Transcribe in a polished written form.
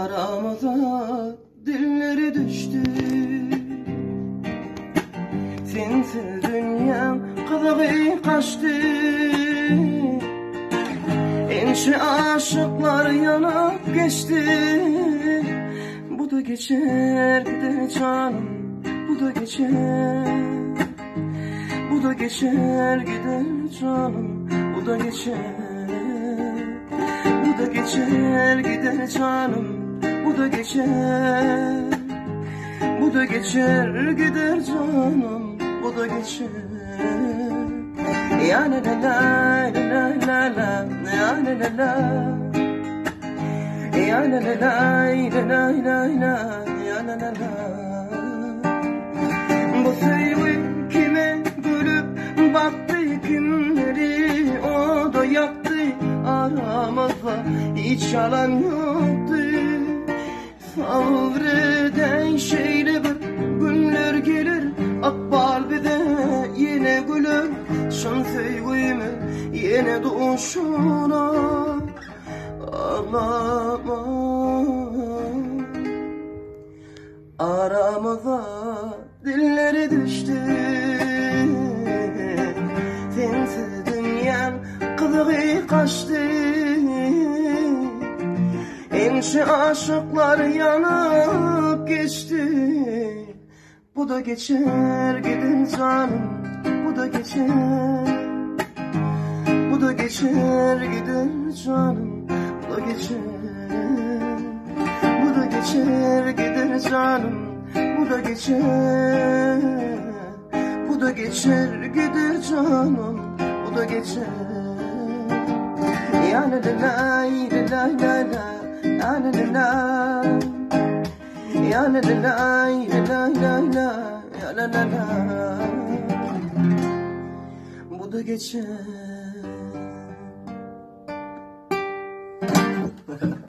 Aramıza dilleri düştü. Sensiz dünyam kızığı kaçtı. Enşi aşıklar yanıp geçti. Bu da geçer gider canım, bu da geçer. Bu da geçer gider canım, bu da geçer. Bu da geçer gider canım, bu da geçer. Bu da geçer gider canım, bu da geçer. Ya la la la la la la, ya la la la. Ya la la la la la la, ya la la la. Bu sevgi kime gülüp baktı kimleri, o da yaktı aramızda, hiç yalan yoktu. Sabreden şeyle bir günler gelir, akbal bir de yine gülür. Şan sevgimi yine doğuşuna ağlama. Aramıza dilleri düştü. Sensiz dünyam kızığı kaçtı. Enşi aşıklar yanıp geçti. Bu da geçer gider canım, bu da geçer. Bu da geçer gider canım, bu da geçer. Bu da geçer gider canım, bu da geçer. Bu da geçer gider canım, bu da geçer. Ya la la la la la la, ya la la la. Ya la la la la la la, ya la la la. Bu da geçer.